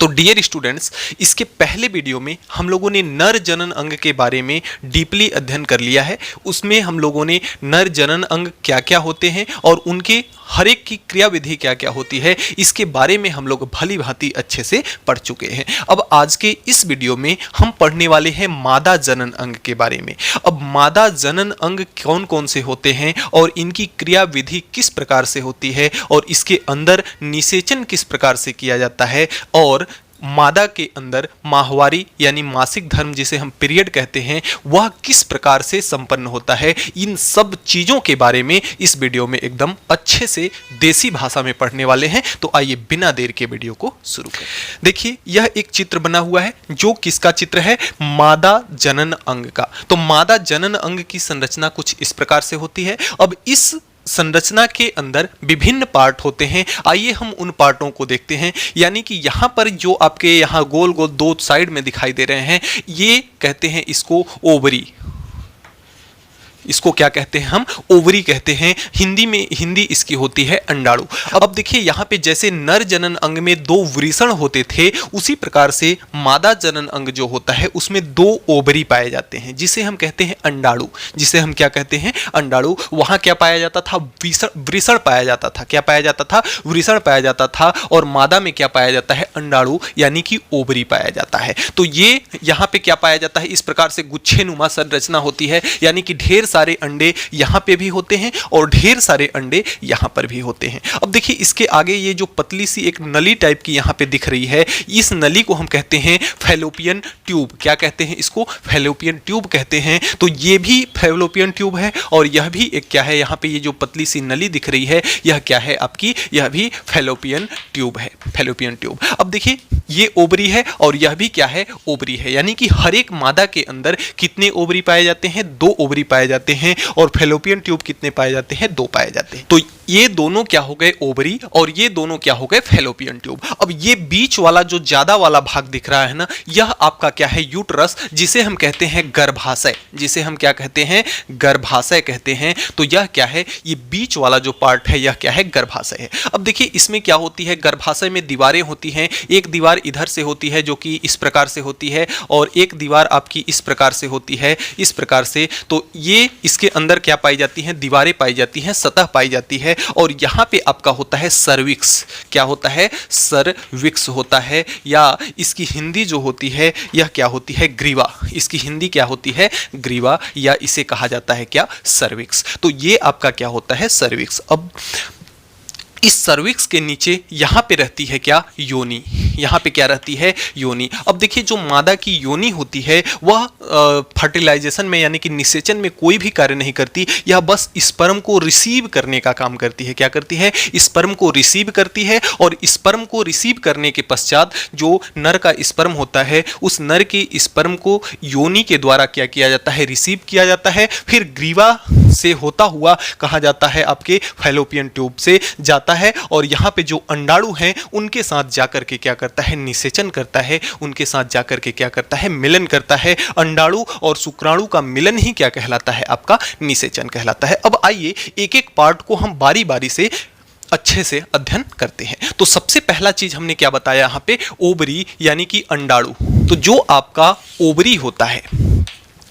तो dear students, इसके पहले वीडियो में हम लोगों ने नर जनन अंग के बारे में डीपली अध्ययन कर लिया है। उसमें हम लोगों ने नर जनन अंग क्या क्या होते हैं और उनके हर एक की क्रियाविधि क्या क्या होती है, इसके बारे में हम लोग भली भांति अच्छे से पढ़ चुके हैं। अब आज के इस वीडियो में हम पढ़ने वाले हैं मादा जनन अंग के बारे में। अब मादा जनन अंग कौन कौन से होते हैं और इनकी क्रियाविधि किस प्रकार से होती है और इसके अंदर निषेचन किस प्रकार से किया जाता है और मादा के अंदर माहवारी यानी मासिक धर्म जिसे हम पीरियड कहते हैं वह किस प्रकार से संपन्न होता है, इन सब चीज़ों के बारे में इस वीडियो में एकदम अच्छे से देसी भाषा में पढ़ने वाले हैं। तो आइए बिना देर के वीडियो को शुरू करें। देखिए, यह एक चित्र बना हुआ है जो किसका चित्र है, मादा जनन अंग का। तो मादा जनन अंग की संरचना कुछ इस प्रकार से होती है। अब इस संरचना के अंदर विभिन्न पार्ट होते हैं। आइए हम उन पार्टों को देखते हैं। यानी कि यहाँ पर जो आपके यहाँ गोल गोल दो साइड में दिखाई दे रहे हैं, ये कहते हैं इसको ओवरी। इसको क्या कहते हैं हम, ओवरी कहते हैं। हिंदी इसकी होती है अंडाणु। अब देखिए, यहाँ पे जैसे नर जनन अंग में दो वृषण होते थे, उसी प्रकार से मादा जनन अंग जो होता है उसमें दो ओवरी पाए जाते हैं जिसे हम कहते हैं अंडाणु। जिसे हम क्या कहते हैं, अंडाणु। वहाँ क्या पाया जाता था, वृषण पाया जाता था। क्या पाया जाता था, वृषण पाया जाता था। और मादा में क्या पाया जाता है, अंडाणु यानी कि ओवरी पाया जाता है। तो ये यहाँ पे क्या पाया जाता है, इस प्रकार से गुच्छेनुमा संरचना होती है। यानी कि ढेर सारे अंडे यहाँ पे भी होते हैं और ढेर सारे अंडे यहाँ पर भी होते हैं। अब देखिए, इसके आगे ये जो पतली सी एक नली टाइप की यहाँ पे दिख रही है, इस नली को हम कहते हैं फैलोपियन ट्यूब। क्या कहते हैं इसको, फैलोपियन ट्यूब कहते हैं। तो ये भी फैलोपियन ट्यूब है और यह भी एक क्या है, यहाँ पे ये जो पतली सी नली दिख रही है यह क्या है आपकी, यह भी फैलोपियन ट्यूब है, फैलोपियन ट्यूब। अब देखिए, ये ओवरी है और यह भी क्या है, ओवरी है। यानी कि हर एक मादा के अंदर कितने ओवरी पाए जाते हैं, दो ओवरी पाए जाते हैं। और फैलोपियन ट्यूब कितने पाए जाते हैं, दो पाए जाते हैं। तो ये दोनों क्या हो गए, ओवरी, और ये दोनों क्या हो गए, फैलोपियन ट्यूब। अब ये बीच वाला जो ज्यादा वाला भाग दिख रहा है ना, यह आपका क्या है, यूट्रस, जिसे हम कहते हैं गर्भाशय। जिसे हम क्या कहते हैं, गर्भाशय कहते हैं। तो यह क्या है, ये बीच वाला जो पार्ट है यह क्या है, गर्भाशय है। अब देखिए, इसमें क्या होती है, गर्भाशय में दीवारें होती हैं। एक दीवार इधर से होती है जो कि इस प्रकार से होती है और एक दीवार आपकी इस प्रकार से होती है, इस प्रकार से। तो ये इसके अंदर क्या पाई जाती हैं, दीवारें पाई जाती हैं, सतह पाई जाती है। और यहाँ पे आपका होता है सर्विक्स। क्या होता है, सर्विक्स होता है, या इसकी हिंदी जो होती है यह क्या होती है, ग्रीवा। इसकी हिंदी क्या होती है, ग्रीवा, या इसे कहा जाता है क्या, सर्विक्स। तो ये आपका क्या होता है, सर्विक्स। अब इस सर्विक्स के नीचे यहाँ पे रहती है क्या, योनि। यहाँ पे क्या रहती है, योनि। अब देखिए, जो मादा की योनि होती है वह फर्टिलाइजेशन में यानी कि निषेचन में कोई भी कार्य नहीं करती। यह बस स्पर्म को रिसीव करने का काम करती है। क्या करती है, स्पर्म को रिसीव करती है। और स्पर्म को रिसीव करने के पश्चात जो नर का स्पर्म होता है, उस नर के स्पर्म को योनि के द्वारा क्या किया जाता है, रिसीव किया जाता है। फिर ग्रीवा से होता हुआ कहा जाता है आपके फैलोपियन ट्यूब से जाता है और यहाँ पे जो अंडाणु हैं उनके साथ जाकर के क्या करता है, निषेचन करता है। उनके साथ जाकर के क्या करता है, मिलन करता है। अंडाणु और शुक्राणु का मिलन ही क्या कहलाता है, आपका निषेचन कहलाता है। अब आइए एक एक पार्ट को हम बारी बारी से अच्छे से अध्ययन करते हैं। तो सबसे पहला चीज हमने क्या बताया यहाँ पे, ओवरी यानी कि अंडाणु। तो जो आपका ओवरी होता है,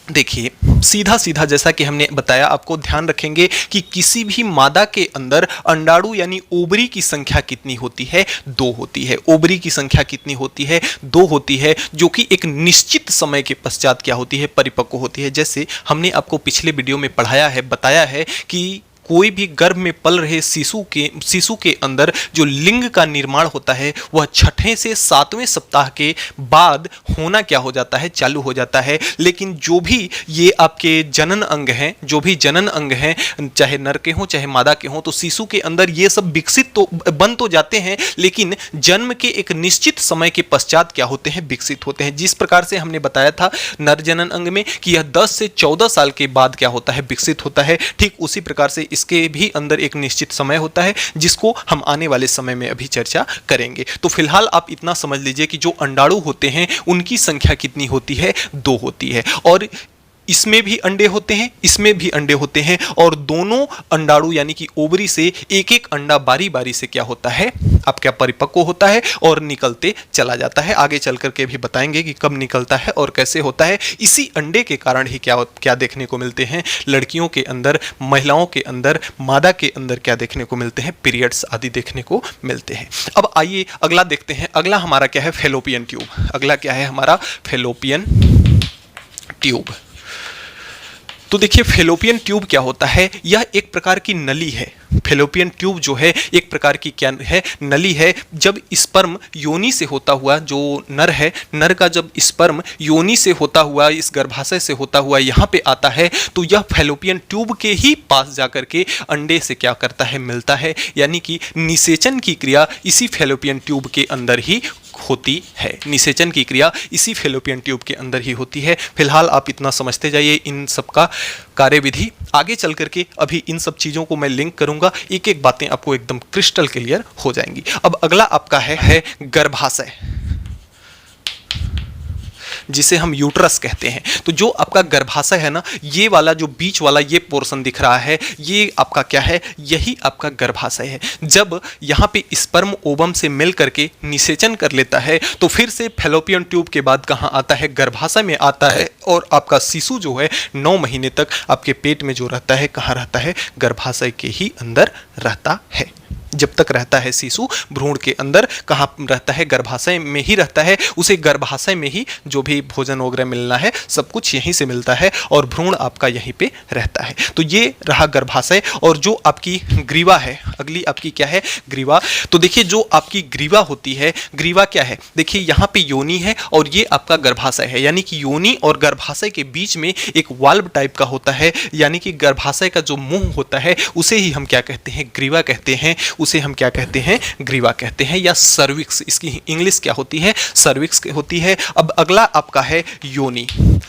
देखिए सीधा सीधा जैसा कि हमने बताया, आपको ध्यान रखेंगे कि किसी भी मादा के अंदर अंडाणु यानी ओवरी की संख्या कितनी होती है, दो होती है। ओवरी की संख्या कितनी होती है, दो होती है, जो कि एक निश्चित समय के पश्चात क्या होती है, परिपक्व होती है। जैसे हमने आपको पिछले वीडियो में पढ़ाया है, बताया है कि कोई भी गर्भ में पल रहे शिशु के अंदर जो लिंग का निर्माण होता है वह छठे से सातवें सप्ताह के बाद होना क्या हो जाता है, चालू हो जाता है। लेकिन जो भी ये आपके जनन अंग हैं, जो भी जनन अंग हैं, चाहे नर के हों चाहे मादा के हों, तो शिशु के अंदर ये सब विकसित तो बन तो जाते हैं, लेकिन जन्म के एक निश्चित समय के पश्चात क्या होते हैं, विकसित होते हैं। जिस प्रकार से हमने बताया था नर जनन अंग में कि यह 10 से 14 साल के बाद क्या होता है, विकसित होता है। ठीक उसी प्रकार से इसके भी अंदर एक निश्चित समय होता है, जिसको हम आने वाले समय में अभी चर्चा करेंगे। तो फिलहाल आप इतना समझ लीजिए कि जो अंडाणु होते हैं उनकी संख्या कितनी होती है, दो होती है। और इसमें भी अंडे होते हैं, इसमें भी अंडे होते हैं, और दोनों अंडाणु यानी कि ओवरी से एक एक अंडा बारी बारी से क्या होता है, अब क्या परिपक्व होता है और निकलते चला जाता है। आगे चल करके भी बताएंगे कि कब निकलता है और कैसे होता है। इसी अंडे के कारण ही क्या क्या देखने को मिलते हैं लड़कियों के अंदर, महिलाओं के अंदर, मादा के अंदर क्या देखने को मिलते हैं, पीरियड्स आदि देखने को मिलते हैं। अब आइए अगला देखते हैं। अगला हमारा क्या है, फैलोपियन ट्यूब। अगला क्या है हमारा, फैलोपियन ट्यूब। तो देखिए फैलोपियन ट्यूब क्या होता है, यह एक प्रकार की नली है। फैलोपियन ट्यूब जो है एक प्रकार की क्या है, नली है। जब स्पर्म योनि से होता हुआ, जो नर है, नर का जब स्पर्म योनि से होता हुआ, इस गर्भाशय से होता हुआ यहाँ पे आता है, तो यह फैलोपियन ट्यूब के ही पास जाकर के अंडे से क्या करता है, मिलता है। यानी कि निषेचन की क्रिया इसी फैलोपियन ट्यूब के अंदर ही होती है। निषेचन की क्रिया इसी फैलोपियन ट्यूब के अंदर ही होती है। फिलहाल आप इतना समझते जाइए इन सब का कार्यविधि। आगे चल करके अभी इन सब चीज़ों को मैं लिंक करूंगा, एक एक बातें आपको एकदम क्रिस्टल क्लियर हो जाएंगी। अब अगला आपका है गर्भाशय, जिसे हम यूट्रस कहते हैं। तो जो आपका गर्भाशय है ना, ये वाला जो बीच वाला ये पोर्शन दिख रहा है, ये आपका क्या है, यही आपका गर्भाशय है। जब यहाँ पे स्पर्म ओवम से मिल करके निषेचन कर लेता है, तो फिर से फैलोपियन ट्यूब के बाद कहाँ आता है, गर्भाशय में आता है। और आपका शिशु जो है 9 महीने तक आपके पेट में जो रहता है, कहाँ रहता है, गर्भाशय के ही अंदर रहता है। जब तक रहता है शिशु भ्रूण के अंदर, कहाँ रहता है, गर्भाशय में ही रहता है। उसे गर्भाशय में ही जो भी भोजन वगैरह मिलना है, सब कुछ यहीं से मिलता है, और भ्रूण आपका यहीं पे रहता है। तो ये रहा गर्भाशय। और जो आपकी ग्रीवा है, अगली आपकी क्या है, ग्रीवा। तो देखिए जो आपकी ग्रीवा होती है, ग्रीवा क्या है, देखिए यहाँ पे योनि है और ये आपका गर्भाशय है। यानी कि योनि और गर्भाशय के बीच में एक वाल्व टाइप का होता है। यानी कि गर्भाशय का जो मुंह होता है, उसे ही हम क्या कहते हैं, ग्रीवा कहते हैं। उसे हम क्या कहते हैं, ग्रीवा कहते हैं, या सर्विक्स। इसकी इंग्लिश क्या होती है, सर्विक्स होती है। अब अगला आपका है योनि।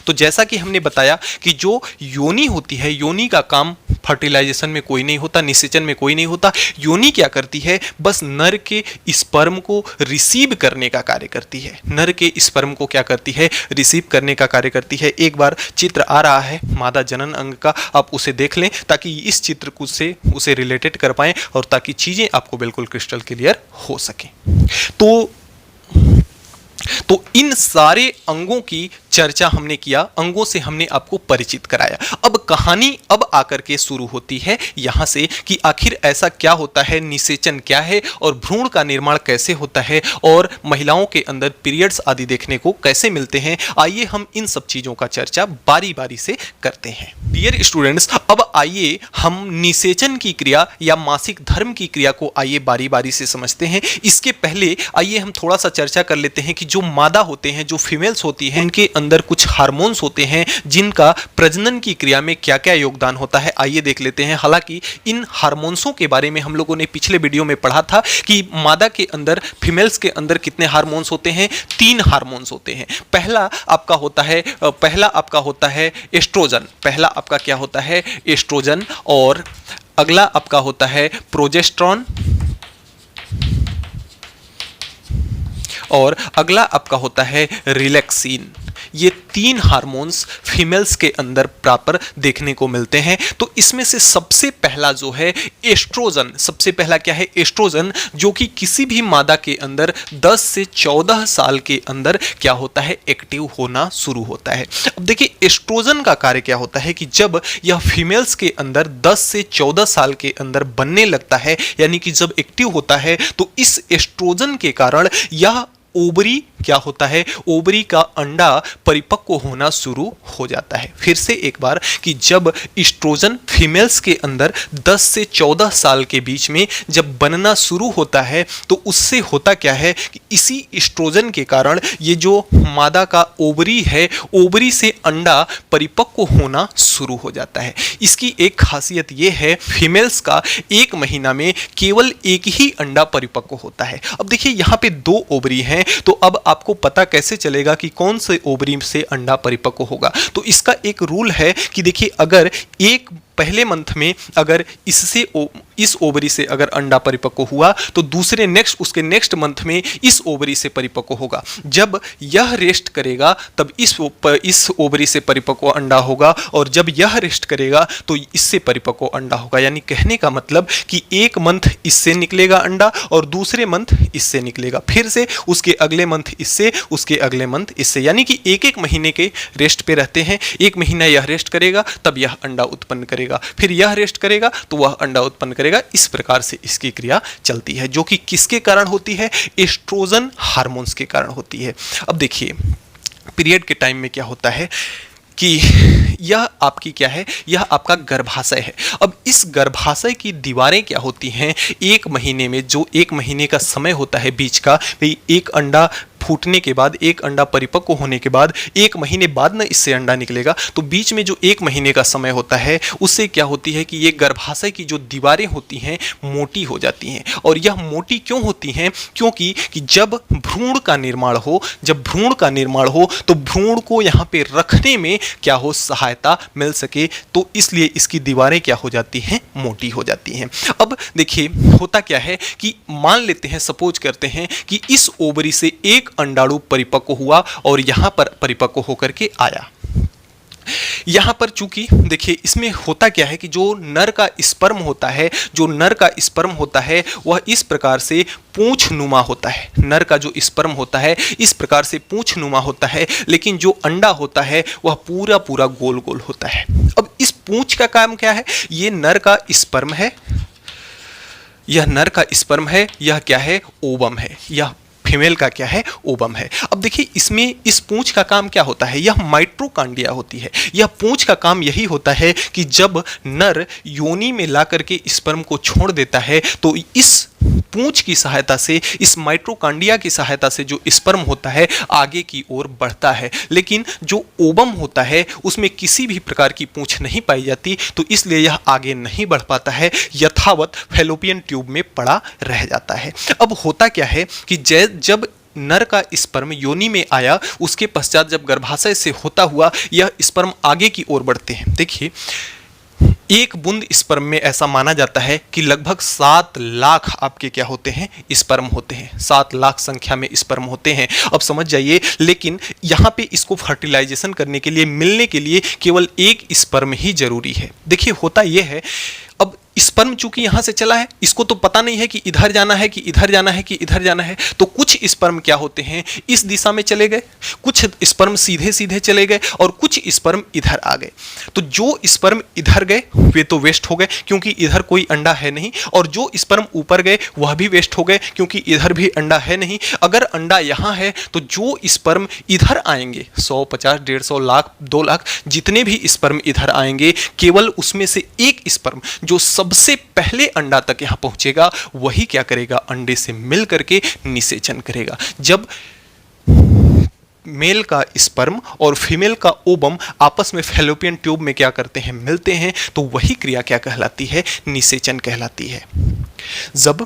तो जैसा कि हमने बताया कि जो योनि होती है, योनि का काम फर्टिलाइजेशन में कोई नहीं होता, निषेचन में कोई नहीं होता। योनि क्या करती है, बस नर के स्पर्म को रिसीव करने का कार्य करती है। नर के स्पर्म को क्या करती है, रिसीव करने का कार्य करती है। एक बार चित्र आ रहा है मादा जनन अंग का, आप उसे देख लें ताकि इस चित्र को से उसे रिलेटेड कर पाएं और ताकि चीजें आपको बिल्कुल क्रिस्टल क्लियर हो सके। तो इन सारे अंगों की चर्चा हमने किया, अंगों से हमने आपको परिचित कराया। अब कहानी अब आकर के शुरू होती है यहाँ से कि आखिर ऐसा क्या होता है, निषेचन क्या है और भ्रूण का निर्माण कैसे होता है और महिलाओं के अंदर पीरियड्स आदि देखने को कैसे मिलते हैं। आइए हम इन सब चीज़ों का चर्चा बारी बारी से करते हैं। डियर स्टूडेंट्स, अब आइए हम निषेचन की क्रिया या मासिक धर्म की क्रिया को आइए बारी बारी से समझते हैं। इसके पहले आइए हम थोड़ा सा चर्चा कर लेते हैं कि जो मादा होते हैं, जो फीमेल्स होती हैं, उनके अंदर कुछ हार्मोन्स होते हैं जिनका प्रजनन की क्रिया में क्या क्या योगदान होता है, आइए देख लेते हैं। हालांकि इन हार्मोन्सों के बारे में हम लोगों ने पिछले वीडियो में पढ़ा था कि मादा के अंदर, फीमेल्स के अंदर कितने हार्मोन्स होते हैं, 3 हार्मोन्स होते हैं। पहला आपका होता है एस्ट्रोजन। पहला आपका क्या होता है, एस्ट्रोजन। और अगला आपका होता है प्रोजेस्टेरॉन। और अगला आपका होता है रिलैक्सिन। ये 3 हार्मोन्स फीमेल्स के अंदर प्रॉपर देखने को मिलते हैं। तो इसमें से सबसे पहला जो है एस्ट्रोजन, सबसे पहला क्या है, एस्ट्रोजन, जो कि किसी भी मादा के अंदर 10 से 14 साल के अंदर क्या होता है, एक्टिव होना शुरू होता है। अब देखिए एस्ट्रोजन का कार्य क्या होता है कि जब यह फीमेल्स के अंदर 10 से 14 साल के अंदर बनने लगता है, यानी कि जब एक्टिव होता है, तो इस एस्ट्रोजन के कारण यह ओवरी क्या होता है, ओवरी का अंडा परिपक्व होना शुरू हो जाता है। फिर से एक बार कि जब एस्ट्रोजन फीमेल्स के अंदर 10 से 14 साल के बीच में जब बनना शुरू होता है, तो उससे होता क्या है कि इसी एस्ट्रोजन के कारण ये जो मादा का ओवरी है, ओवरी से अंडा परिपक्व होना शुरू हो जाता है। इसकी एक खासियत ये है, फीमेल्स का 1 महीना में केवल एक ही अंडा परिपक्व होता है। अब देखिए यहाँ पे 2 ओवरी हैं, तो अब आपको पता कैसे चलेगा कि कौन से ओवरी से अंडा परिपक्व होगा। तो इसका एक रूल है कि देखिए अगर एक पहले मंथ में अगर इस ओवरी से अगर अंडा परिपक्व हुआ तो दूसरे उसके नेक्स्ट मंथ में इस ओवरी से परिपक्व होगा। जब यह रेस्ट करेगा तब इस ओवरी से परिपक्व अंडा होगा, और जब यह रेस्ट करेगा तो इससे परिपक्व अंडा होगा। यानी कहने का मतलब कि एक मंथ इससे निकलेगा अंडा और दूसरे मंथ इससे निकलेगा, फिर से उसके अगले मंथ इससे, उसके अगले मंथ इससे, यानी कि एक एक महीने के रेस्ट पे रहते हैं। एक महीना यह रेस्ट करेगा तब यह अंडा उत्पन्न करेगा, फिर यह रेस्ट करेगा तो वह अंडा उत्पन्न करेगा। इस प्रकार से इसकी क्रिया चलती है, जो कि किसके कारण होती है? एस्ट्रोजन हार्मोन्स के कारण होती है। अब देखिए पीरियड के टाइम में क्या होता है कि यह आपकी क्या है, यह आपका गर्भाशय है। अब इस गर्भाशय की दीवारें क्या होती हैं, एक महीने में जो एक महीने का समय होता है बीच का, भाई एक अंडा फूटने के बाद, एक अंडा परिपक्व होने के बाद एक महीने बाद ना इससे अंडा निकलेगा, तो बीच में जो एक महीने का समय होता है उससे क्या होती है कि ये गर्भाशय की जो दीवारें होती हैं मोटी हो जाती हैं। और यह मोटी क्यों होती हैं? क्योंकि जब भ्रूण का निर्माण हो, जब भ्रूण का निर्माण हो तो भ्रूण को यहाँ पे रखने में क्या हो, सहायता मिल सके, तो इसलिए इसकी दीवारें क्या हो जाती हैं, मोटी हो जाती हैं। अब देखिए होता क्या है कि मान लेते हैं, सपोज करते हैं कि इस ओवरी से एक अंडाणु परिपक्व हुआ और यहां पर परिपक्व होकर के आया। यहां पर चूंकि देखिए इसमें होता क्या है कि जो नर का स्पर्म होता है, जो नर का स्पर्म होता है वह इस प्रकार से पूंछनुमा होता है। नर का जो स्पर्म होता है इस प्रकार से पूंछनुमा होता है, लेकिन जो अंडा होता है वह पूरा पूरा गोल गोल होता है। अब इस पूंछ का काम क्या है? ये नर का स्पर्म है, यह नर का स्पर्म है, यह क्या है, ओवम है, यह फीमेल का क्या है, ओवम है। अब देखिए इसमें इस पूंछ का काम क्या होता है, यह माइट्रोकांडिया होती है। यह पूंछ का काम यही होता है कि जब नर योनि में ला करके स्पर्म को छोड़ देता है तो इस पूंछ की सहायता से, इस माइट्रोकांडिया की सहायता से जो स्पर्म होता है आगे की ओर बढ़ता है। लेकिन जो ओवम होता है उसमें किसी भी प्रकार की पूंछ नहीं पाई जाती, तो इसलिए यह आगे नहीं बढ़ पाता है, यथावत फैलोपियन ट्यूब में पड़ा रह जाता है। अब होता क्या है कि जब नर का स्पर्म योनि में आया, उसके पश्चात जब गर्भाशय से होता हुआ यह स्पर्म आगे की ओर बढ़ते हैं। देखिए एक बूंद स्पर्म में ऐसा माना जाता है कि लगभग 7 लाख आपके क्या होते हैं, स्पर्म होते हैं। 7 लाख संख्या में स्पर्म होते हैं। अब समझ जाइए, लेकिन यहाँ पे इसको फर्टिलाइजेशन करने के लिए, मिलने के लिए केवल एक स्पर्म ही जरूरी है। देखिए होता यह है, अब स्पर्म चूंकि यहां से चला है, इसको तो पता नहीं है कि इधर जाना है, कि इधर जाना है, कि इधर जाना है, तो कुछ स्पर्म क्या होते हैं, इस दिशा में चले गए, कुछ स्पर्म सीधे सीधे चले गए और कुछ स्पर्म इधर आ गए। तो जो स्पर्म इधर गए वे तो वेस्ट हो गए क्योंकि इधर कोई अंडा है नहीं, और जो स्पर्म ऊपर गए वह भी वेस्ट हो गए क्योंकि इधर भी अंडा है नहीं। अगर अंडा यहां है तो जो स्पर्म इधर आएंगे, 100, 50, 150, लाख, 2 लाख, जितने भी स्पर्म इधर आएंगे, केवल उसमें से एक स्पर्म जो सबसे पहले अंडा तक यहां पहुंचेगा वही क्या करेगा, अंडे से मिल करके निषेचन करेगा। जब मेल का स्पर्म और फीमेल का ओवम आपस में फैलोपियन ट्यूब में क्या करते हैं, मिलते हैं, तो वही क्रिया क्या कहलाती है, निषेचन कहलाती है। जब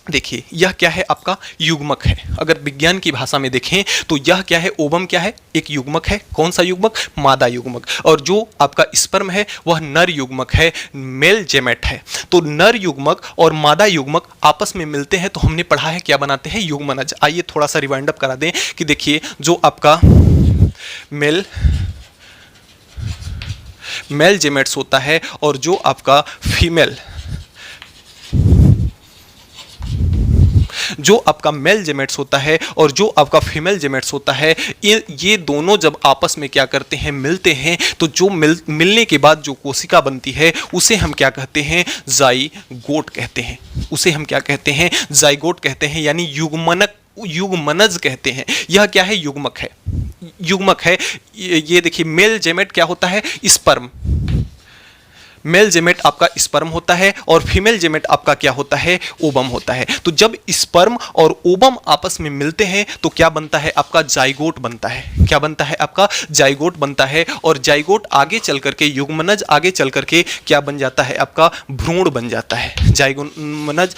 देखिए यह क्या है, आपका युग्मक है। अगर विज्ञान की भाषा में देखें तो यह क्या है, ओवम क्या है, एक युग्मक है। कौन सा युग्मक, मादा युग्मक। और जो आपका स्पर्म है वह नर युग्मक है, मेल जेमेट है। तो नर युग्मक और मादा युग्मक आपस में मिलते हैं तो हमने पढ़ा है क्या बनाते हैं, युग्मनज। आइए थोड़ा सा रिवाइंड अप करा दें कि देखिए जो आपका मेल जेमेट्स होता है और जो आपका मेल जेमेट्स होता है और जो आपका फीमेल जेमेट्स होता है, ये दोनों जब आपस में क्या करते हैं, मिलते हैं, तो जो मिलने के बाद जो कोशिका बनती है उसे हम क्या कहते हैं, जाइगोट कहते हैं। उसे हम क्या कहते हैं, जाइगोट कहते हैं, यानी युग्मनज कहते हैं। यह क्या है, युग्मक है, युग्मक है। ये देखिए मेल जेमेट क्या होता है, स्पर्म। मेल जेमेट आपका स्पर्म होता है और फीमेल जेमेट आपका क्या होता है, ओवम होता है। तो जब स्पर्म और ओवम आपस में मिलते हैं तो क्या बनता है, आपका जाइगोट बनता है। क्या बनता है, आपका जाइगोट बनता है। और जाइगोट आगे चल करके, युग्मनज आगे चल करके क्या बन जाता है, आपका भ्रूण बन जाता है। जाइगोनज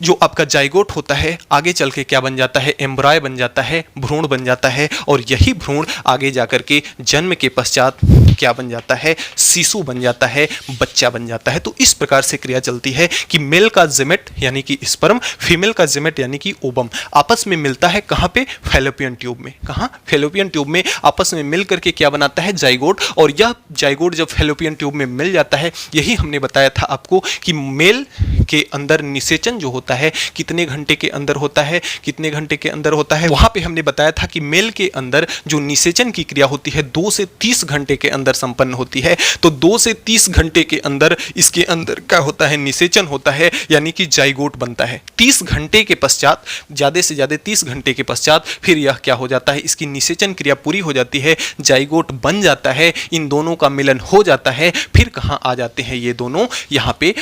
जो आपका जाइगोट होता है आगे चल के क्या बन जाता है, एम्ब्रॉय बन जाता है, भ्रूण बन जाता है। और यही भ्रूण आगे जाकर के जन्म के पश्चात क्या बन जाता है, शिशु बन जाता है, बच्चा बन जाता है। तो इस प्रकार से क्रिया चलती है कि मेल का जिमेट यानी कि स्पर्म, फीमेल का जिमेट यानी कि ओवम आपस में मिलता है कहां पे, फैलोपियन ट्यूब में। कहां, फैलोपियन ट्यूब में आपस में मिल करके क्या बनाता है, जाइगोट। और यह जाइगोट जब फैलोपियन ट्यूब में मिल जाता है, यही हमने बताया था आपको कि मेल के अंदर निषेचन जो होता है कितने घंटे के अंदर होता है, कितने घंटे के अंदर होता है। वहां पे हमने बताया था कि मेल के अंदर जो निषेचन की क्रिया होती है 2 से 30 घंटे के अंदर संपन्न होती है। तो 2 से 30 घंटे के अंदर इसके अंदर क्या होता है, निषेचन होता है, यानी कि जाइगोट बनता है। 30 घंटे के पश्चात, ज्यादा से ज्यादा 30 घंटे के पश्चात फिर यह क्या हो जाता है, इसकी निषेचन क्रिया पूरी हो जाती है, जाइगोट बन जाता है, इन दोनों का मिलन हो जाता है। फिर कहां आ जाते हैं ये दोनों, यहां पे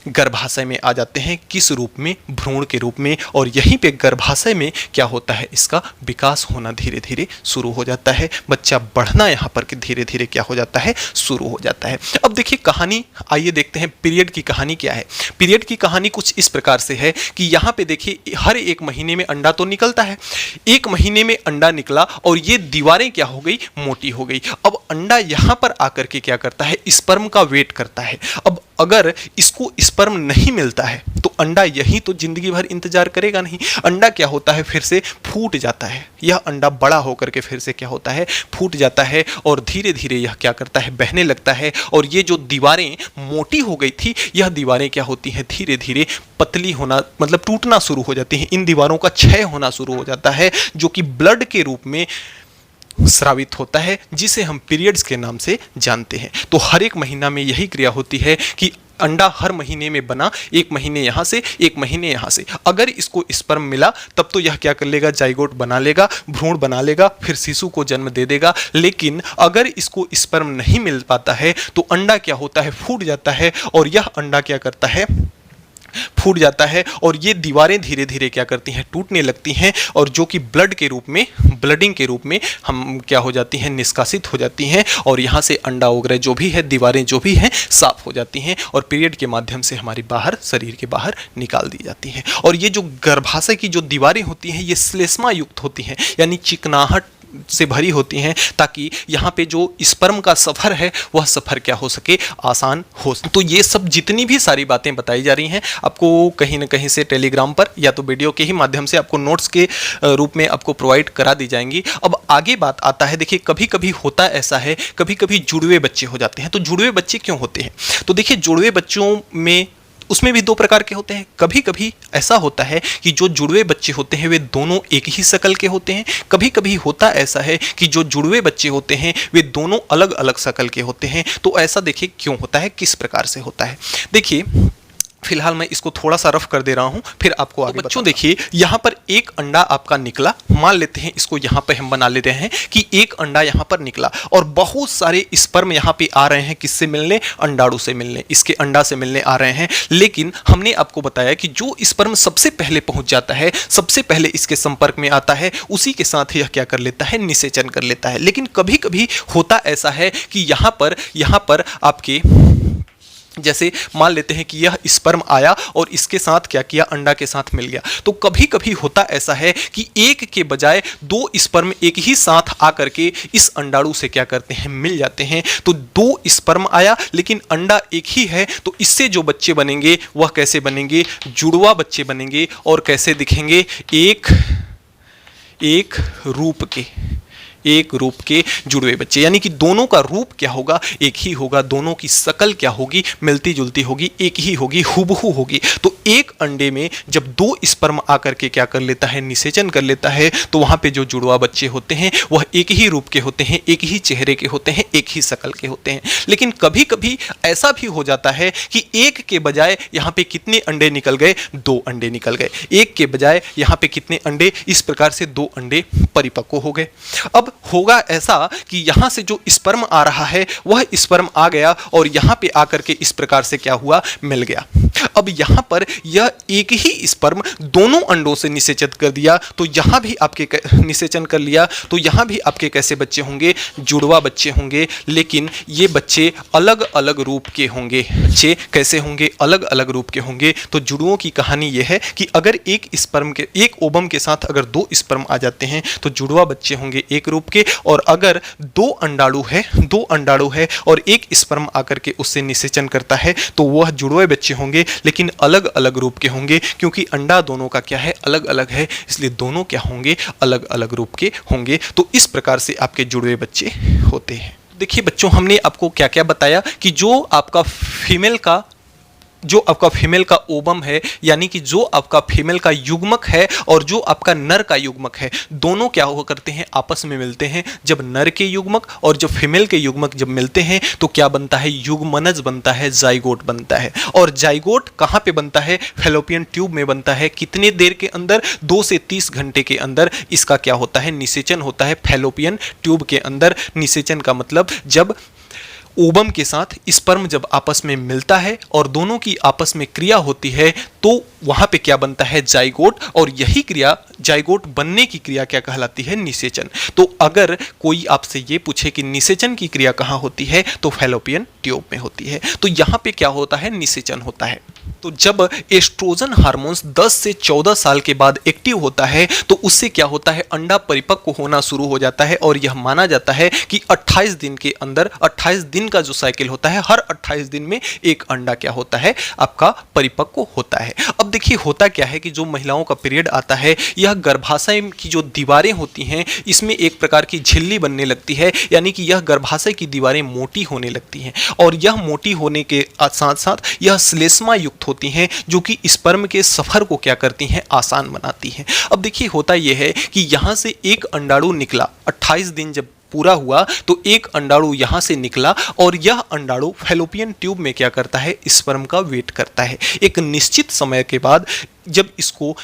गर्भाशय में आ जाते हैं। किस रूप में, भ्रूण के रूप में। और यहीं पे गर्भाशय में क्या होता है, इसका विकास होना धीरे धीरे शुरू हो जाता है, बच्चा बढ़ना यहाँ पर धीरे धीरे क्या हो जाता है, शुरू हो जाता है। अब देखिए कहानी, आइए देखते हैं पीरियड की कहानी क्या है। पीरियड की कहानी कुछ इस प्रकार से है कि यहाँ पे देखिए हर एक महीने में अंडा तो निकलता है, एक महीने में अंडा निकला और ये दीवारें क्या हो गई, मोटी हो गई। अब अंडा यहाँ पर आकर के क्या करता है, स्पर्म का वेट करता है। अब अगर इसको स्पर्म नहीं मिलता है तो अंडा यही तो जिंदगी भर इंतजार करेगा नहीं, अंडा क्या होता है, फिर से फूट जाता है। यह अंडा बड़ा होकर के फिर से क्या होता है, फूट जाता है और धीरे धीरे यह क्या करता है, बहने लगता है। और ये जो दीवारें मोटी हो गई थी, यह दीवारें क्या होती हैं, धीरे धीरे पतली होना, मतलब टूटना शुरू हो जाती हैं। इन दीवारों का क्षय होना शुरू हो जाता है, जो कि ब्लड के रूप में स्रावित होता है, जिसे हम पीरियड्स के नाम से जानते हैं। तो हर एक महीना में यही क्रिया होती है कि अंडा हर महीने में बना, एक महीने यहाँ से, एक महीने यहाँ से। अगर इसको स्पर्म मिला तब तो यह क्या कर लेगा, जाइगोट बना लेगा, भ्रूण बना लेगा, फिर शिशु को जन्म दे देगा। लेकिन अगर इसको स्पर्म नहीं मिल पाता है तो अंडा क्या होता है, फूट जाता है। और यह अंडा क्या करता है, फूट जाता है और ये दीवारें धीरे धीरे क्या करती हैं, टूटने लगती हैं। और जो कि ब्लड के रूप में, ब्लडिंग के रूप में हम क्या हो जाती हैं, निष्कासित हो जाती हैं। और यहाँ से अंडा वगैरह जो भी है, दीवारें जो भी हैं, साफ हो जाती हैं और पीरियड के माध्यम से हमारी बाहर, शरीर के बाहर निकाल दी जाती हैं। और ये जो गर्भाशय की जो दीवारें होती हैं, ये श्लेष्मा युक्त होती हैं, यानी चिकनाहट से भरी होती हैं, ताकि यहाँ पे जो स्पर्म का सफ़र है वह सफ़र क्या हो सके, आसान हो सके। तो ये सब जितनी भी सारी बातें बताई जा रही हैं आपको कहीं ना कहीं से टेलीग्राम पर या तो वीडियो के ही माध्यम से आपको नोट्स के रूप में आपको प्रोवाइड करा दी जाएंगी। अब आगे बात आता है, देखिए कभी कभी होता ऐसा है, कभी कभी जुड़वे बच्चे हो जाते हैं। तो जुड़वे बच्चे क्यों होते हैं, तो देखिए जुड़वे बच्चों में उसमें भी 2 प्रकार के होते हैं। कभी कभी ऐसा होता है कि जो जुड़वे बच्चे होते हैं वे दोनों एक ही शकल के होते हैं। कभी कभी होता ऐसा है कि जो जुड़वे बच्चे होते हैं वे दोनों अलग अलग शकल के होते हैं। तो ऐसा देखिए क्यों होता है, किस प्रकार से होता है। देखिए फिलहाल मैं इसको थोड़ा सा रफ कर दे रहा हूं, फिर आपको आगे बच्चों देखिए यहां पर एक अंडा आपका निकला, मान लेते हैं इसको यहां पे हम बना लेते हैं कि एक अंडा यहां पर निकला और बहुत सारे स्पर्म यहां पे आ रहे हैं, किससे मिलने, अंडाणु से मिलने, इसके अंडा से मिलने आ रहे हैं। लेकिन हमने आपको बताया कि जो स्पर्म सबसे पहले पहुंच जाता है, सबसे पहले इसके संपर्क में आता है, उसी के साथ यह क्या कर लेता है, निषेचन कर लेता है। लेकिन कभी कभी होता ऐसा है कि यहां पर आपके जैसे मान लेते हैं कि यह स्पर्म आया और इसके साथ क्या किया, अंडा के साथ मिल गया। तो कभी कभी होता ऐसा है कि एक के बजाय 2 स्पर्म एक ही साथ आकर के इस अंडाणु से क्या करते हैं, मिल जाते हैं। तो 2 स्पर्म आया लेकिन अंडा एक ही है, तो इससे जो बच्चे बनेंगे वह कैसे बनेंगे, जुड़वा बच्चे बनेंगे। और कैसे दिखेंगे, एक रूप के जुड़वे बच्चे, यानी कि दोनों का रूप क्या होगा, एक ही होगा, दोनों की शकल क्या होगी, मिलती जुलती होगी, एक ही होगी, हुबहू होगी। तो एक अंडे में जब 2 स्पर्म आकर के क्या कर लेता है, निषेचन कर लेता है, तो वहां पे जो जुड़वा बच्चे होते हैं वह एक ही रूप के होते हैं, एक ही चेहरे के होते हैं, एक ही शकल के होते हैं। लेकिन कभी कभी ऐसा भी हो जाता है कि एक के बजाय यहाँ पे कितने अंडे निकल गए, 2 अंडे निकल गए। एक के बजाय यहाँ पे कितने अंडे, इस प्रकार से 2 अंडे परिपक्व हो गए। अब होगा ऐसा कि यहां से जो स्पर्म आ रहा है वह स्पर्म आ गया और यहां पे आकर के इस प्रकार से क्या हुआ, मिल गया। अब यहां पर यह एक ही स्पर्म दोनों अंडों से निषेचित कर दिया, तो यहां भी आपके निषेचन कर लिया, तो यहां भी आपके कैसे बच्चे होंगे, जुड़वा बच्चे होंगे। लेकिन ये बच्चे अलग अलग रूप के होंगे। बच्चे कैसे होंगे, अलग अलग रूप के होंगे। तो जुड़वों की कहानी यह है कि अगर एक ओवम के साथ अगर 2 स्पर्म आ जाते हैं तो जुड़वा बच्चे होंगे एक रूप रूप के, और अगर दो अंडाणु है और एक स्पर्म आकर के उससे निषेचन करता है तो वह जुड़वे बच्चे होंगे, लेकिन अलग अलग रूप के होंगे, क्योंकि अंडा दोनों का क्या है, अलग अलग है, इसलिए दोनों क्या होंगे, अलग अलग रूप के होंगे। तो इस प्रकार से आपके जुड़वे बच्चे होते हैं। देखिए बच्चों, हमने आपको क्या क्या बताया कि जो आपका फीमेल का ओवम है, यानी कि जो आपका फीमेल का युग्मक है और जो आपका नर का युग्मक है, दोनों क्या हुआ करते हैं, आपस में मिलते हैं। जब नर के युग्मक और जब फीमेल के युग्मक जब मिलते हैं तो क्या बनता है, युग्मनज बनता है, जाइगोट बनता है। और जाइगोट कहाँ पे बनता है, फैलोपियन ट्यूब में बनता है। कितने देर के अंदर, 2 से 30 घंटे के अंदर इसका क्या होता है, निषेचन होता है फैलोपियन ट्यूब के अंदर। निषेचन का मतलब जब ओवम के साथ स्पर्म जब आपस में मिलता है और दोनों की आपस में क्रिया होती है तो वहां पे क्या बनता है, जाइगोट। और यही क्रिया, जाइगोट बनने की क्रिया क्या कहलाती है, निषेचन। तो अगर कोई आपसे ये पूछे कि निषेचन की क्रिया कहाँ होती है, तो फैलोपियन ट्यूब में होती है। तो यहाँ पे क्या होता है, निषेचन होता है। तो जब एस्ट्रोजन हार्मोन्स 10 से 14 साल के बाद एक्टिव होता है तो उससे क्या होता है, अंडा परिपक्व होना शुरू हो जाता है। और यह माना जाता है कि 28 दिन के अंदर, 28 दिन का जो साइकिल होता है, हर 28 दिन में एक अंडा क्या होता है, आपका परिपक्व होता है। अब देखिए होता क्या है कि जो महिलाओं का पीरियड आता है, यह गर्भाशय की जो दीवारें होती हैं इसमें एक प्रकार की झिल्ली बनने लगती है, यानी कि यह गर्भाशय की दीवारें मोटी होने लगती हैं। और यह मोटी होने के साथ साथ यह श्लेष्मा युक्त होती हैं, जो कि स्पर्म के सफर को क्या करती हैं, आसान बनाती हैं। अब देखिए होता यह है कि यहाँ से एक अंडाणु निकला, 28 दिन जब पूरा हुआ तो एक अंडाणु यहां से निकला और यह अंडाणु फैलोपियन ट्यूब में क्या करता है, स्पर्म का वेट करता है। एक निश्चित समय के बाद जब इसको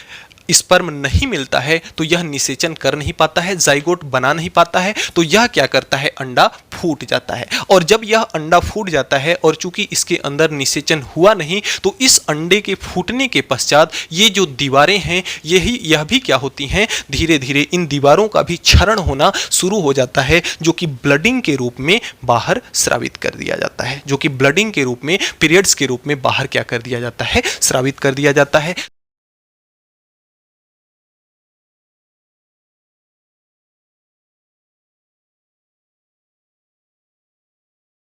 स्पर्म नहीं मिलता है तो यह निषेचन कर नहीं पाता है, जाइगोट बना नहीं पाता है, तो यह क्या करता है, अंडा फूट जाता है। और जब यह अंडा फूट जाता है और चूंकि इसके अंदर निषेचन हुआ नहीं, तो इस अंडे के फूटने के पश्चात ये जो दीवारें हैं यह भी क्या होती हैं, धीरे धीरे इन दीवारों का भी क्षरण होना शुरू हो जाता है, जो कि ब्लडिंग के रूप में बाहर स्रावित कर दिया जाता है, जो कि ब्लडिंग के रूप में, पीरियड्स के रूप में बाहर क्या कर दिया जाता है, स्रावित कर दिया जाता है।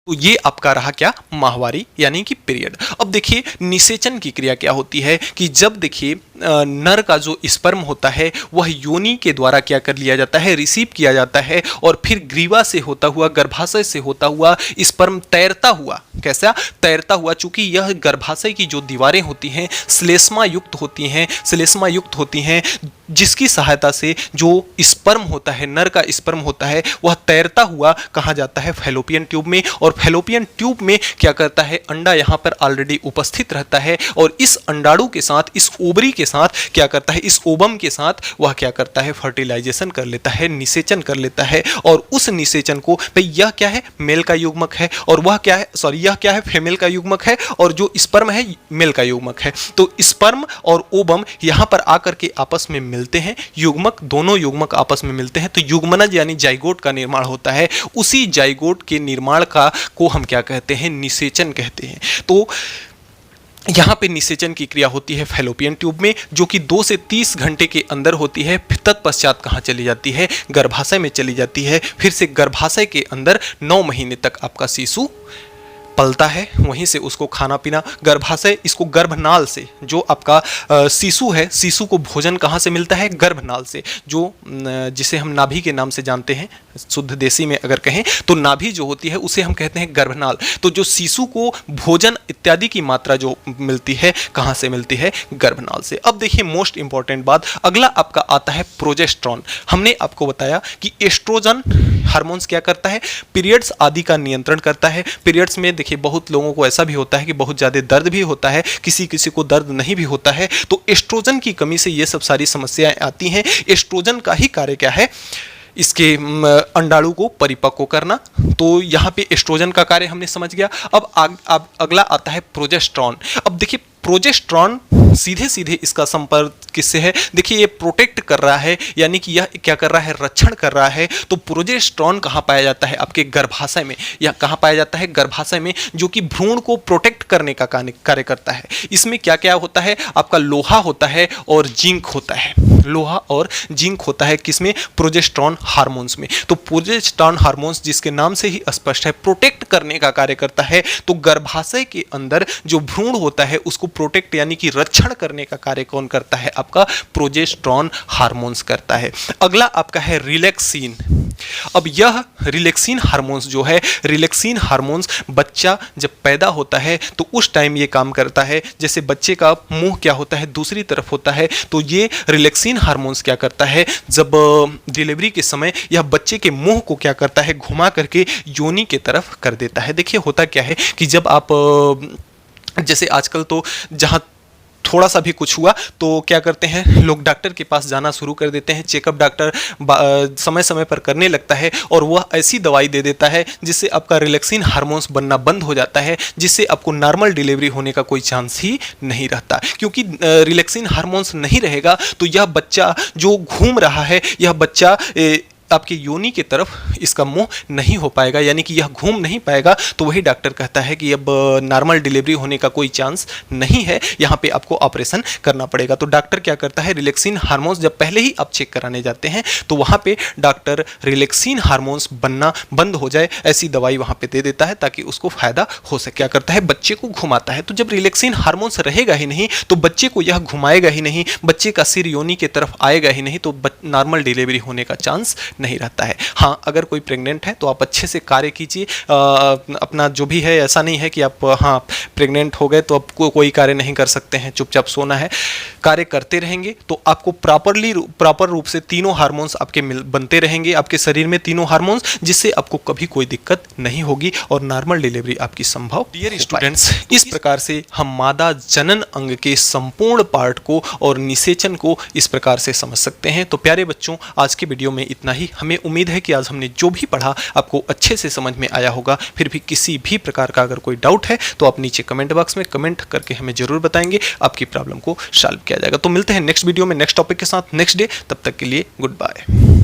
तो ये आपका रहा क्या, माहवारी यानी कि पीरियड। अब देखिए निषेचन की क्रिया क्या होती है कि जब देखिए नर का जो स्पर्म होता है वह योनि के द्वारा क्या कर लिया जाता है, रिसीव किया जाता है, और फिर ग्रीवा से होता हुआ, गर्भाशय से होता हुआ स्पर्म तैरता हुआ, कैसा तैरता हुआ, चूंकि यह गर्भाशय की जो दीवारें होती हैं श्लेष्मा युक्त होती हैं, जिसकी सहायता से जो स्पर्म होता है, नर का स्पर्म होता है, वह तैरता हुआ कहाँ जाता है, फैलोपियन ट्यूब में। और फैलोपियन ट्यूब में क्या करता है, अंडा यहाँ पर ऑलरेडी उपस्थित रहता है और इस अंडाणु के साथ, इस ओवरी के साथ क्या करता है, इस ओवम के साथ वह क्या करता है, फर्टिलाइजेशन कर लेता है, निषेचन कर लेता है। और उस निषेचन को, भाई यह क्या है, मेल का युग्मक है, और वह क्या है, सॉरी यह क्या है, फीमेल का युग्मक है, और जो स्पर्म है मेल का युग्मक है। तो स्पर्म और ओवम यहाँ पर आकर के आपस में मिलते हैं, युग्मक, दोनों युग्मक आपस में मिलते हैं, तो युग्मनज यानी जाइगोट का निर्माण होता है। उसी जाइगोट के निर्माण को हम क्या कहते हैं, निषेचन कहते हैं। तो यहाँ पे निषेचन की क्रिया होती है फैलोपियन ट्यूब में, जो कि 2 से 30 घंटे के अंदर होती है। तत्पश्चात कहाँ चली जाती है, गर्भाशय में चली जाती है। फिर से गर्भाशय के अंदर 9 महीने तक आपका शिशु पलता है, वहीं से उसको खाना पीना, गर्भाशय, इसको गर्भनाल से, जो आपका शिशु है, शिशु को भोजन कहाँ से मिलता है, गर्भनाल से, जो जिसे हम नाभि के नाम से जानते हैं, शुद्ध देसी में अगर कहें तो नाभि जो होती है उसे हम कहते हैं गर्भनाल। तो जो शिशु को भोजन इत्यादि की मात्रा जो मिलती है, कहाँ से मिलती है, गर्भनाल से। अब देखिए मोस्ट इंपॉर्टेंट बात, अगला आपका आता है प्रोजेस्टेरॉन। हमने आपको बताया कि एस्ट्रोजन हार्मोन्स क्या करता है, पीरियड्स आदि का नियंत्रण करता है। पीरियड्स में देखिए बहुत लोगों को ऐसा भी होता है कि बहुत ज़्यादा दर्द भी होता है, किसी किसी को दर्द नहीं भी होता है, तो एस्ट्रोजन की कमी से ये सब सारी समस्याएं आती हैं। एस्ट्रोजन का ही कार्य क्या है, इसके अंडाणु को परिपक्व करना। तो यहाँ पे एस्ट्रोजन का कार्य हमने समझ गया। अब अगला आता है प्रोजेस्टेरॉन। अब देखिए प्रोजेस्टेरॉन सीधे सीधे इसका संपर्क किससे है? देखिए ये प्रोटेक्ट कर रहा है, यानी कि यह क्या कर रहा है? रक्षण कर रहा है। तो प्रोजेस्टेरॉन कहाँ पाया जाता है? आपके गर्भाशय में। या कहाँ पाया जाता है? गर्भाशय में, जो कि भ्रूण को प्रोटेक्ट करने का कार्य करता है। इसमें क्या क्या होता है? आपका लोहा होता है और जिंक होता है। लोहा और जिंक होता है किसमें? प्रोजेस्टेरॉन हार्मोन्स में। तो प्रोजेस्टेरॉन हार्मोन्स जिसके नाम से ही स्पष्ट है, प्रोटेक्ट करने का कार्य करता है। तो गर्भाशय के अंदर जो भ्रूण होता है उसको प्रोटेक्ट यानी कि रक्षण करने का कार्य कौन करता है? आपका प्रोजेस्टेरॉन हार्मोन्स करता है। अगला आपका है रिलैक्सिन। अब यह रिलैक्सिन हार्मोन्स जो है, रिलैक्सिन हार्मोन्स बच्चा जब पैदा होता है तो उस टाइम ये काम करता है। जैसे बच्चे का मुंह क्या होता है? दूसरी तरफ होता है। तो ये रिलैक्सिन हार्मोन्स क्या करता है? जब डिलीवरी के समय यह बच्चे के मुंह को क्या करता है? घुमा करके योनि के तरफ कर देता है। देखिए होता क्या है कि जब आप जैसे आजकल तो जहाँ थोड़ा सा भी कुछ हुआ तो क्या करते हैं लोग? डॉक्टर के पास जाना शुरू कर देते हैं। चेकअप डॉक्टर समय समय पर करने लगता है और वह ऐसी दवाई दे देता है जिससे आपका रिलैक्सिन हार्मोन्स बनना बंद हो जाता है, जिससे आपको नॉर्मल डिलीवरी होने का कोई चांस ही नहीं रहता। क्योंकि रिलैक्सिन हार्मोन्स नहीं रहेगा तो यह बच्चा जो घूम रहा है, यह बच्चा आपके योनि की तरफ इसका मुंह नहीं हो पाएगा, यानी कि यह घूम नहीं पाएगा। तो वही डॉक्टर कहता है कि अब नॉर्मल डिलीवरी होने का कोई चांस नहीं है, यहाँ पे आपको ऑपरेशन करना पड़ेगा। तो डॉक्टर क्या करता है? रिलैक्सिन हार्मोन्स जब पहले ही आप चेक कराने जाते हैं तो वहाँ पे डॉक्टर रिलैक्सिन हार्मोन्स बनना बंद हो जाए ऐसी दवाई वहाँ पे दे देता है ताकि उसको फायदा हो सके। क्या करता है? बच्चे को घुमाता है। तो जब रिलैक्सिन हार्मोन्स रहेगा ही नहीं तो बच्चे को यह घुमाएगा ही नहीं, बच्चे का सिर योनि की तरफ आएगा ही नहीं, तो नॉर्मल डिलीवरी होने का चांस नहीं रहता है। हाँ, अगर कोई प्रेग्नेंट है तो आप अच्छे से कार्य कीजिए अपना जो भी है। ऐसा नहीं है कि आप हाँ प्रेग्नेंट हो गए तो आपको कोई कार्य नहीं कर सकते हैं, चुपचाप सोना है। कार्य करते रहेंगे तो आपको प्रॉपर रूप से तीनों हार्मोन्स आपके बनते रहेंगे आपके शरीर में, तीनों हार्मोन्स, जिससे आपको कभी कोई दिक्कत नहीं होगी और नॉर्मल डिलीवरी आपकी संभव। डियर स्टूडेंट्स, इस प्रकार से हम मादा जनन अंग के संपूर्ण पार्ट को और निषेचन को इस प्रकार से समझ सकते हैं। तो प्यारे बच्चों, आज के वीडियो में इतना ही। हमें उम्मीद है कि आज हमने जो भी पढ़ा आपको अच्छे से समझ में आया होगा। फिर भी किसी भी प्रकार का अगर कोई डाउट है तो आप नीचे कमेंट बॉक्स में कमेंट करके हमें जरूर बताएंगे, आपकी प्रॉब्लम को सॉल्व किया जाएगा। तो मिलते हैं नेक्स्ट वीडियो में नेक्स्ट टॉपिक के साथ नेक्स्ट डे। तब तक के लिए गुड बाय।